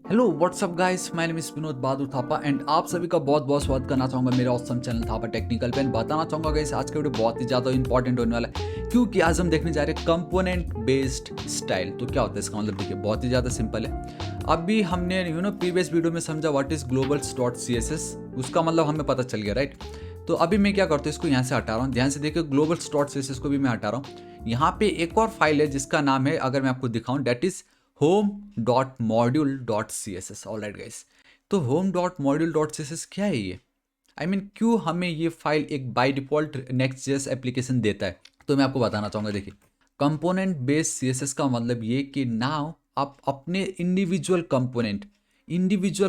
Hello what's up guys, my name is Vinod Bahadur Thapa and आप सभी का बहुत बहुत स्वागत करना चाहूँगा मेरे ऑसम चैनल थापा टेक्निकल पे। बताना चाहूँगा गाइस आज का वीडियो बहुत ही ज़्यादा इंपॉर्टेंट होने वाला है क्योंकि आज हम देखने जा रहे हैं कंपोनेंट बेस्ड स्टाइल। तो क्या होता है इसका मतलब, देखिए बहुत ही ज़्यादा सिंपल है। अभी हमने प्रीवियस वीडियो में समझा what is globals dot C S S, उसका मतलब हमें पता चल गया राइट। तो अभी मैं क्या करता हूँ, इसको यहाँ से हटा रहा हूँ, ध्यान से देखिए globals dot C S S को भी मैं हटा रहा हूँ। यहाँ पे एक और फाइल है जिसका नाम है, अगर मैं आपको दिखाऊं, that is home.module.css। All right guys, तो home.module.css क्या है ये? क्यों हमें ये फाइल एक by default next JS application देता है? तो मैं आपको बताना चाहूँगा। देखिए कंपोनेंट बेस्ड सीएसएस का मतलब ये कि नाउ आप अपने इंडिविजुअल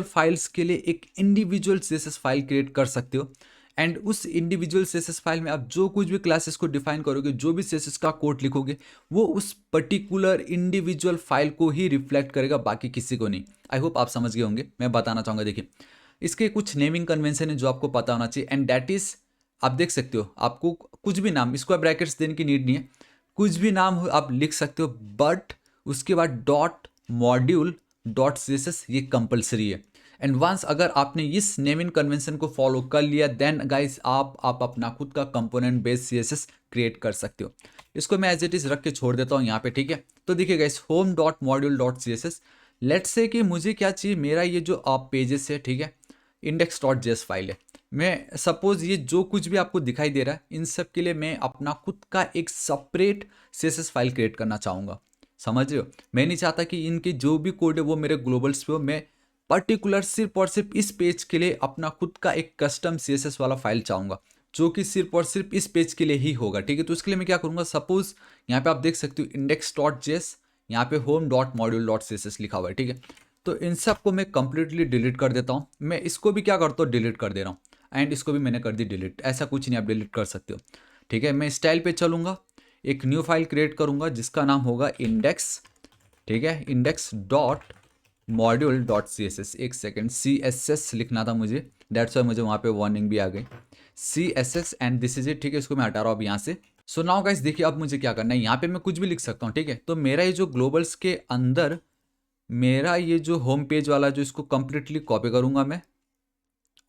फाइल्स के लिए एक इंडिविजुअल सीएसएस फाइल क्रिएट कर सकते हो। एंड उस इंडिविजुअल सीएसएस फाइल में आप जो कुछ भी क्लासेस को डिफाइन करोगे, जो भी सीएसएस का कोड लिखोगे, वो उस पर्टिकुलर इंडिविजुअल फाइल को ही रिफ्लेक्ट करेगा, बाकी किसी को नहीं। आई होप आप समझ गए होंगे। मैं बताना चाहूँगा, देखिए इसके कुछ नेमिंग कन्वेंशन है जो आपको पता होना चाहिए एंड दैट इज, आप देख सकते हो, आपको कुछ भी नाम, इसको ब्रैकेट्स देने की नीड नहीं है, कुछ भी नाम हो आप लिख सकते हो, बट उसके बाद dot module dot C S S ये कंपलसरी है। एंड वंस अगर आपने इस नेमिंग कन्वेंशन को फॉलो कर लिया, देन गाइस आप अपना खुद का कंपोनेंट बेस्ड सीएसएस क्रिएट कर सकते हो। इसको मैं एज इट इज रख के छोड़ देता हूँ यहाँ पे, ठीक है। तो देखिए guys, home dot module dot C S S, let's say कि मुझे क्या चाहिए, मेरा ये जो आप पेजेस है, ठीक है, इंडेक्स डॉट जेएस फाइल है। मैं सपोज ये जो कुछ भी आपको दिखाई दे रहा है, इन सब के लिए मैं अपना खुद का एक सेपरेट सीएसएस फाइल क्रिएट करना चाहूँगा। समझ रहे हो? मैं नहीं चाहता कि इनके जो भी कोड है वो मेरे ग्लोबल्स पे हो। मैं पर्टिकुलर सिर्फ और सिर्फ इस पेज के लिए अपना खुद का एक कस्टम सीएसएस वाला फाइल चाहूँगा, जो कि सिर्फ और सिर्फ इस पेज के लिए ही होगा, ठीक है। तो इसके लिए मैं क्या करूँगा, सपोज यहाँ पे आप देख सकते हो इंडेक्स डॉट जेएस, यहाँ पे home dot module dot C S S लिखा हुआ है, ठीक है। तो इन सब को मैं कंप्लीटली डिलीट कर देता हूँ। मैं इसको भी क्या करता हूँ, डिलीट कर दे रहा हूँ। एंड इसको भी मैंने कर दी डिलीट। ऐसा कुछ नहीं, आप डिलीट कर सकते हो, ठीक है। मैं स्टाइल पे चलूँगा, एक न्यू फाइल क्रिएट करूँगा जिसका नाम होगा इंडेक्स, ठीक है, index dot module dot C S S. एक सेकेंड, सी एस एस लिखना था मुझे, डेट्स वाई मुझे वहाँ पे वार्निंग भी आ गई, C S S and this is it, ठीक है। इसको मैं हटा रहा हूँ अब यहाँ से। सो नाउ गाइस देखिए, अब मुझे क्या करना है, यहाँ पे मैं कुछ भी लिख सकता हूँ, ठीक है। तो मेरा ये जो ग्लोबल्स के अंदर, मेरा ये जो होम पेज वाला जो, इसको कंप्लीटली कॉपी करूँगा मैं।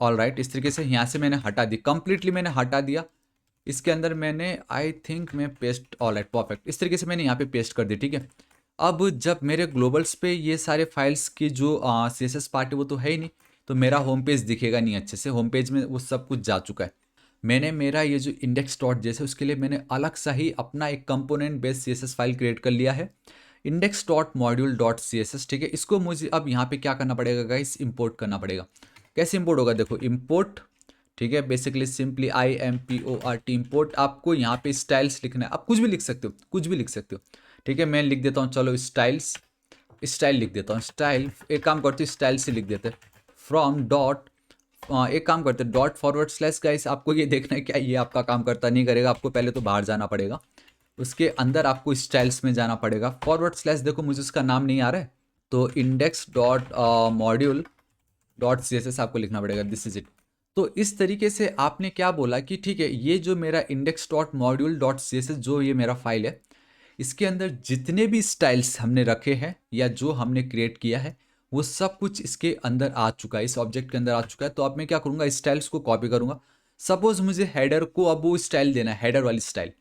ऑल राइट, इस तरीके से यहाँ से मैंने हटा दी, कंप्लीटली मैंने हटा दिया। इसके अंदर मैंने आई थिंक मैं पेस्ट, ऑल राइट परफेक्ट, इस तरीके से मैंने यहाँ पे पेस्ट कर दी, ठीक है। अब जब मेरे ग्लोबल्स पे ये सारे फाइल्स की जो सी एस एस पार्ट है वो तो है ही नहीं, तो मेरा होम पेज दिखेगा नहीं अच्छे से। होम पेज में वो सब कुछ जा चुका है। मैंने मेरा ये जो इंडेक्स डॉट जैसे, उसके लिए मैंने अलग सा ही अपना एक component based C S S file create कर लिया है, index dot module dot C S S, ठीक है। इसको मुझे अब यहाँ पे क्या करना पड़ेगा गाइस, इंपोर्ट करना पड़ेगा। कैसे इंपोर्ट होगा, देखो इंपोर्ट, ठीक है, बेसिकली सिंपली IMPORT इंपोर्ट। आपको यहाँ पे स्टाइल्स लिखना है, आप कुछ भी लिख सकते हो, कुछ भी लिख सकते हो, ठीक है। मैं लिख देता हूँ, चलो स्टाइल्स, स्टाइल लिख देता हूँ, स्टाइल। एक काम करते हैं, स्टाइल से लिख देते हैं, फ्रॉम डॉट, एक काम करते हैं, डॉट फॉरवर्ड स्लैश। गाइस आपको ये देखना है क्या ये आपका काम करता नहीं करेगा, आपको पहले तो बाहर जाना पड़ेगा, उसके अंदर आपको स्टाइल्स में जाना पड़ेगा, फॉरवर्ड स्लैश। देखो मुझे उसका नाम नहीं आ रहा है, तो index dot module dot C S S आपको लिखना पड़ेगा, दिस इज इट। तो इस तरीके से आपने क्या बोला कि ठीक है, ये जो मेरा index dot module dot C S S जो ये मेरा फाइल है, इसके अंदर जितने भी स्टाइल्स हमने रखे हैं या जो हमने क्रिएट किया है, वो सब कुछ इसके अंदर आ चुका है, इस ऑब्जेक्ट के अंदर आ चुका है। तो अब मैं क्या करूँगा, स्टाइल्स को कॉपी करूँगा। सपोज मुझे हेडर को अब वो स्टाइल देना है, हेडर वाली स्टाइल।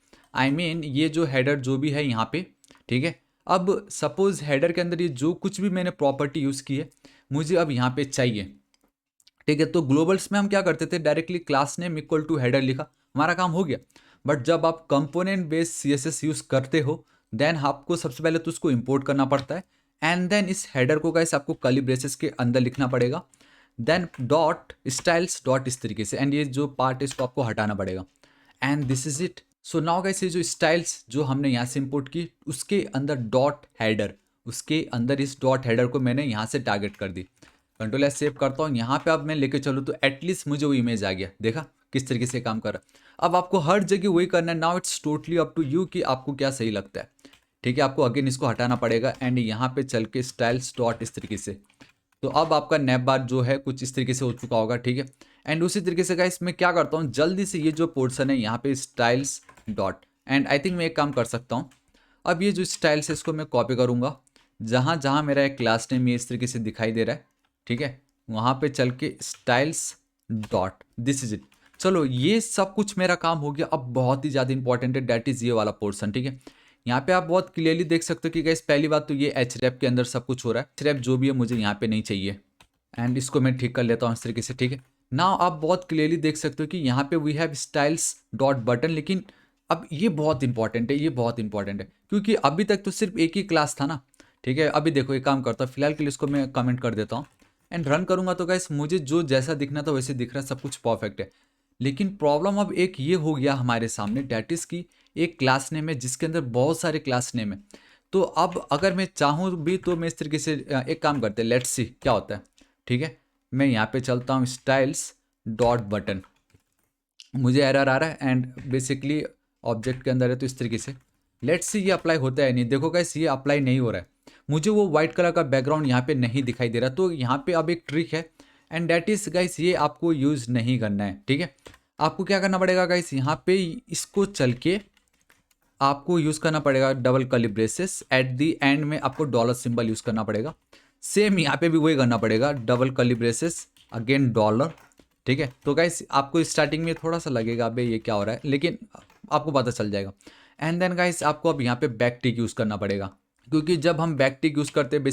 ये जो हेडर जो भी है यहाँ पे, ठीक है। अब सपोज हेडर के अंदर ये जो कुछ भी मैंने प्रॉपर्टी यूज़ की है, मुझे अब यहाँ पे चाहिए, ठीक है। तो ग्लोबल्स में हम क्या करते थे, directly class name equal to header लिखा, हमारा काम हो गया। बट जब आप कंपोनेंट बेस्ड सीएसएस यूज करते हो, देन आपको सबसे पहले तो उसको इंपोर्ट करना पड़ता है, एंड देन इस हेडर को गाइस आपको कर्ली ब्रेसेस के अंदर लिखना पड़ेगा, देन डॉट स्टाइल्स डॉट इस तरीके से, एंड ये जो पार्ट है इसको आपको हटाना पड़ेगा, and this is it. So now guys, ये जो स्टाइल्स जो हमने यहाँ से इंपोर्ट की, उसके अंदर डॉट हेडर, उसके अंदर इस डॉट हेडर को मैंने यहाँ से टारगेट कर दी। कंट्रोल एस सेव करता हूँ, यहाँ पे अब मैं लेके चलूँ तो एटलीस्ट मुझे वो इमेज आ गया, देखा किस तरीके से काम कर रहा है। अब आपको हर जगह वही करना है। Now it's totally up to you कि आपको क्या सही लगता है, ठीक है। आपको अगेन इसको हटाना पड़ेगा एंड यहाँ पे चल के स्टाइल्स डॉट इस तरीके से। तो अब आपका नैप बार जो है कुछ इस तरीके से हो चुका होगा, ठीक है। एंड उसी तरीके से गाइस मैं क्या करता हूँ, जल्दी से ये जो पोर्शन है यहाँ पे styles dot, and I think मैं एक काम कर सकता हूँ, अब ये जो स्टाइल्स है इसको मैं कॉपी करूँगा, जहाँ जहाँ मेरा एक क्लास नेम ये इस तरीके से दिखाई दे रहा है, ठीक है, वहाँ पे चल के styles dot, this is it. चलो ये सब कुछ मेरा काम हो गया। अब बहुत ही ज़्यादा इंपॉर्टेंट है, डैट इज़ ये वाला पोर्सन, ठीक है। यहाँ पे आप बहुत क्लियरली देख सकते हो कि गाइस पहली बात तो ये एच के अंदर सब कुछ हो रहा है। एच जो भी है मुझे यहाँ पे नहीं चाहिए, एंड इसको मैं ठीक कर लेता हूँ इस तरीके से, ठीक है। नाउ आप बहुत क्लियरली देख सकते हो कि यहाँ पे we have styles dot button, लेकिन अब ये बहुत इंपॉर्टेंट है, ये बहुत इंपॉर्टेंट है, क्योंकि अभी तक तो सिर्फ एक ही क्लास था ना, ठीक है। अभी देखो एक काम करता हूँ, फिलहाल के लिए इसको मैं कमेंट कर देता हूँ एंड रन करूँगा तो गाइस मुझे जो जैसा दिखना था वैसे दिख रहा है, सब कुछ परफेक्ट है। लेकिन प्रॉब्लम अब एक ये हो गया हमारे सामने, डैट इज़ की एक क्लास नेम है जिसके अंदर बहुत सारे क्लास नेम है। तो अब अगर मैं चाहूँ भी तो मैं इस तरीके से एक काम करते हैं, लेट्स सी क्या होता है, ठीक है। मैं यहाँ पे चलता हूँ स्टाइल्स डॉट बटन, मुझे एरर आ रहा है एंड बेसिकली ऑब्जेक्ट के अंदर है, तो इस तरीके से लेट्स सी ये अप्लाई होता है नहीं। देखो गाइस ये अप्लाई नहीं हो रहा है, मुझे वो वाइट कलर का बैकग्राउंड यहाँ पे नहीं दिखाई दे रहा। तो यहाँ पे अब एक ट्रिक है एंड डैट इज गाइस ये आपको यूज़ नहीं करना है, ठीक है। आपको क्या करना पड़ेगा गाइस, यहाँ पे इसको चल के आपको यूज़ करना पड़ेगा double curly braces, at the and में आपको डॉलर सिंबल यूज़ करना पड़ेगा। सेम यहाँ पे भी वही करना पड़ेगा, double curly braces again dollar, ठीक है। तो गाइस आपको स्टार्टिंग में थोड़ा सा लगेगा अबे ये क्या हो रहा है, लेकिन आपको पता चल जाएगा। एंड देन गाइस आपको अब यहाँ पे बैक टिक यूज़ करना पड़ेगा, क्योंकि जब हम बैक टिक यूज़ करते हैं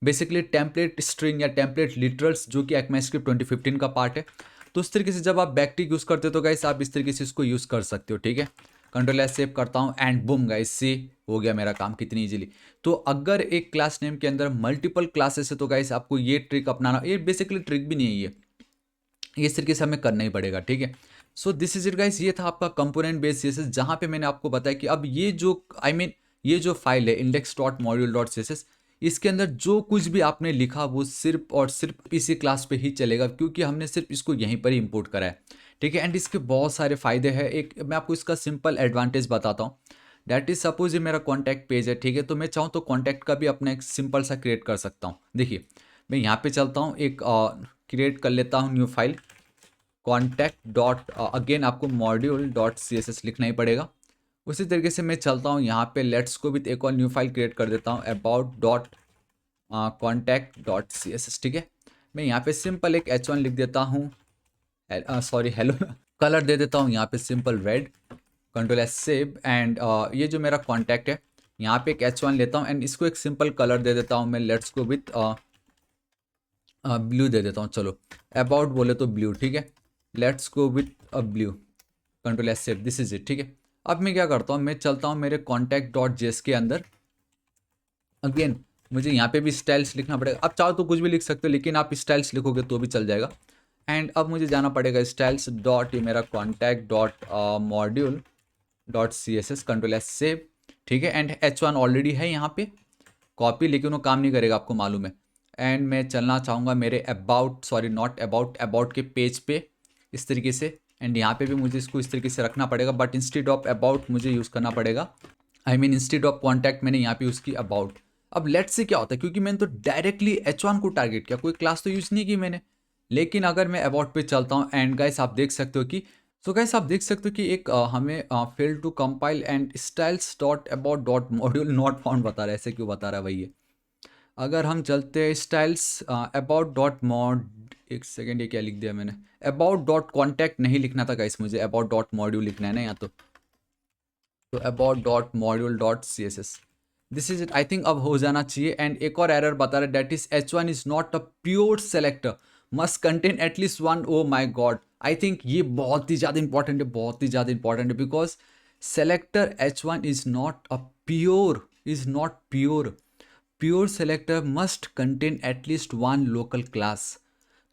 बेसिकली टेम्पलेट स्ट्रिंग या टेम्पलेट लिटरल्स जो कि ECMAScript 2015 का पार्ट है, तो उस तरीके से जब आप बैक टिक यूज़ करते हो तो गाइस आप इस तरीके से इसको यूज़ कर सकते हो, ठीक है। कंट्रोल एस सेव करता हूँ एंड बूम गाइस सी हो गया मेरा काम कितनी इजीली। तो अगर एक क्लास नेम के अंदर मल्टीपल क्लासेस है तो गाइस आपको ये ट्रिक अपनाना, ये बेसिकली ट्रिक भी नहीं है, ये इस तरीके से हमें करना ही पड़ेगा, ठीक है। So this is it guys, ये था आपका कंपोनेंट बेस्ड सीएसएस, जहाँ पे मैंने आपको बताया कि अब ये जो ये जो फाइल है index.module.css, इसके अंदर जो कुछ भी आपने लिखा वो सिर्फ और सिर्फ इसी क्लास पे ही चलेगा, क्योंकि हमने सिर्फ इसको यहीं पर ही इंपोर्ट करा है, ठीक है। एंड इसके बहुत सारे फायदे हैं। एक मैं आपको इसका सिंपल एडवांटेज बताता हूँ, डैट इज सपोज ये मेरा कॉन्टैक्ट पेज है, ठीक है। तो मैं चाहूँ तो कॉन्टैक्ट का भी अपना एक सिंपल सा क्रिएट कर सकता हूँ। देखिए मैं यहाँ पे चलता हूँ, एक क्रिएट कर लेता हूँ new file contact dot, again आपको module dot C S S लिखना ही पड़ेगा। उसी तरीके से मैं चलता हूँ यहाँ पे, लेट्स को विथ एक और न्यू फाइल क्रिएट कर देता हूँ about dot contact dot C S S, ठीक है। मैं यहाँ पे सिंपल एक H1 लिख देता हूँ, सॉरी हेलो कलर दे देता हूँ यहाँ पे simple red, control S save and ये जो मेरा कॉन्टैक्ट है यहाँ पे एक H1 लेता हूँ एंड इसको एक सिंपल कलर दे देता हूँ मैं, लेट्स को विथ ब्लू दे देता हूँ। चलो अबाउट बोले तो ब्लू, ठीक है। Let's go with a blue, control S save, this is it, ठीक है। अब मैं क्या करता हूँ, मैं चलता हूँ मेरे कॉन्टैक्ट डॉट जेएस के अंदर, अगेन मुझे यहाँ पे भी स्टाइल्स लिखना पड़ेगा। अब चाहो तो कुछ भी लिख सकते हो, लेकिन आप स्टाइल्स लिखोगे तो भी चल जाएगा। एंड अब मुझे जाना पड़ेगा स्टाइल्स डॉट, ये मेरा contact dot module dot C S S, control S save, ठीक है। एंड H1 ऑलरेडी है यहाँ पे कॉपी, लेकिन वो काम नहीं करेगा, आपको मालूम है। एंड मैं चलना चाहूँगा मेरे about, sorry not about, about के पेज पे इस तरीके से, एंड यहाँ पे भी मुझे इसको इस तरीके से रखना पड़ेगा, बट इंस्टेड ऑफ अबाउट मुझे यूज़ करना पड़ेगा, इंस्टेड ऑफ कॉन्टैक्ट मैंने यहाँ पे यूज़ की अबाउट। अब लेट्स से क्या होता है, क्योंकि मैंने तो डायरेक्टली H1 को टारगेट किया, कोई क्लास तो यूज़ नहीं की मैंने। लेकिन अगर मैं अबाउट पे चलता हूँ एंड गाइस आप देख सकते हो कि, सो गाइस आप देख सकते हो कि एक हमें fail to compile and styles dot about dot module not found बता रहा है, ऐसे क्यों बता रहा है भाई ये। अगर हम चलते हैं स्टाइल्स अबाउट डॉट मॉड, एक सेकेंड ये क्या लिख दिया मैंने, अबाउट डॉट कॉन्टैक्ट नहीं लिखना था गाइस, मुझे अबाउट डॉट मॉड्यूल लिखना है ना यहाँ तो about dot module dot C S S, this is it, I think अब हो जाना चाहिए। एंड एक और एरर बता रहा है, that is H1 is not a pure selector, must contain at least one, oh my god. I think ये बहुत ही ज़्यादा इंपॉर्टेंट है, बहुत ही ज़्यादा इंपॉर्टेंट है, because selector H1 is not a pure, is not pure, pure selector must contain at least one local class.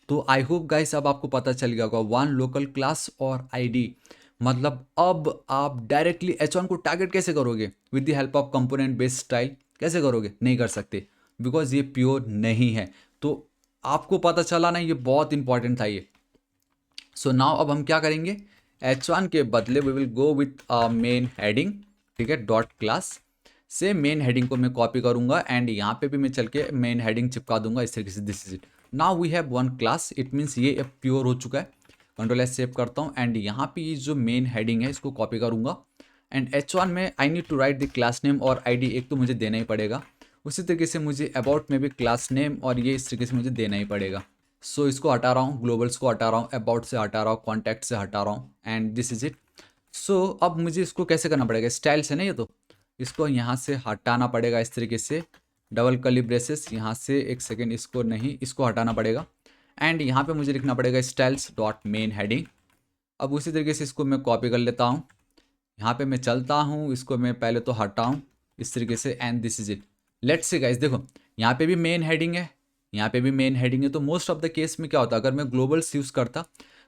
तो I hope guys अब आपको पता चल गया होगा, वन लोकल क्लास और आईडी, मतलब अब आप डायरेक्टली H1 को टारगेट कैसे करोगे, with the help of component based style कैसे करोगे, नहीं कर सकते, बिकॉज ये प्योर नहीं है। तो आपको पता चला ना, ये बहुत इंपॉर्टेंट था ये। सो नाउ अब हम क्या करेंगे, H1 के बदले we will go with main heading, ठीक है, डॉट क्लास से मेन हेडिंग को मैं कॉपी करूंगा एंड यहाँ पे भी मैं चल के मेन हेडिंग चिपका दूंगा इस तरीके से, this is it. Now we have one class, it means ये अब प्योर हो चुका है। कंट्रोल एस सेव करता हूँ एंड यहाँ पे ये जो मेन हेडिंग है इसको कॉपी करूंगा एंड H1 में I need to write the class name और आईडी, एक तो मुझे देना ही पड़ेगा, उसी तरीके से मुझे अबाउट में भी क्लास नेम और ये इस तरीके से मुझे देना ही पड़ेगा। सो इसको हटा रहा हूँ, ग्लोबल्स को हटा रहा हूँ, अबाउट से हटा रहा हूँ, कॉन्टैक्ट से हटा रहा हूँ, एंड दिस इज इट। सो अब मुझे इसको कैसे करना पड़ेगा, स्टाइल से नहीं, ये तो इसको यहाँ से हटाना पड़ेगा इस तरीके से, डबल कर्ली ब्रेसेस यहाँ से, एक सेकेंड, इसको नहीं, इसको हटाना पड़ेगा, एंड यहाँ पे मुझे लिखना पड़ेगा स्टाइल्स डॉट मेन हेडिंग। अब उसी तरीके से इसको मैं कॉपी कर लेता हूँ, यहाँ पे मैं चलता हूँ, इसको मैं पहले तो हटाऊँ इस तरीके से, and this is it. Let's say guys, देखो यहाँ पे भी मेन हेडिंग है, यहाँ पे भी मेन हेडिंग है, तो मोस्ट ऑफ द केस में क्या होता अगर मैं ग्लोबल्स यूज़ करता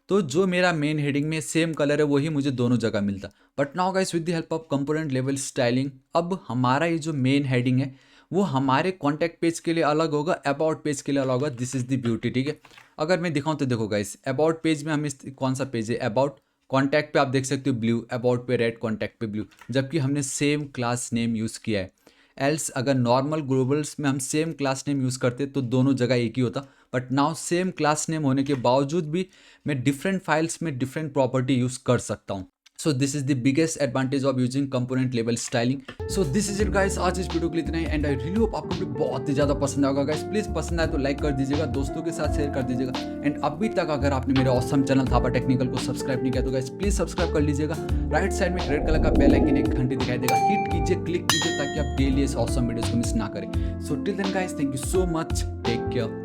तो जो मेरा मेन हेडिंग में सेम कलर है वही मुझे दोनों जगह मिलता। But now guys with the help of component level styling, अब हमारा ये जो मेन हेडिंग है वो हमारे कॉन्टैक्ट पेज के लिए अलग होगा, अबाउट पेज के लिए अलग होगा। दिस इज़ द ब्यूटी, ठीक है। अगर मैं दिखाऊं तो देखो गाइस, अबाउट पेज में हम कौन सा पेज है, अबाउट, कॉन्टैक्ट पे आप देख सकते हो ब्लू, अबाउट पे रेड, कॉन्टैक्ट पे ब्लू, जबकि हमने सेम क्लास नेम यूज़ किया है। एल्स अगर नॉर्मल ग्लोबल्स में हम सेम क्लास नेम यूज़ करते तो दोनों जगह एक ही होता, but now same class name होने के बावजूद भी मैं डिफरेंट फाइल्स में डिफरेंट प्रॉपर्टी यूज़ कर सकता हूँ। So this is the biggest advantage of using component level styling. So this is it guys, आज इस वीडियो के लिए इतना ही, एंड आई रियली होप आपको भी बहुत ही ज़्यादा पसंद आएगा गाइस। प्लीज़ पसंद आए तो लाइक कर दीजिएगा, दोस्तों के साथ शेयर कर दीजिएगा, एंड अभी तक अगर आपने मेरे ऑसम चैनल थापा टेक्निकल को सब्सक्राइब नहीं किया तो गाइस प्लीज़ सब्सक्राइब कर लीजिएगा। राइट साइड में रेड कलर का बेल आइकन एक घंटी दिखाई देगा, हिट कीजिए, क्लिक कीजिए, ताकि आप डेली इस ऑसम वीडियोस को मिस ना करें। So till then guys, thank you so much, take care.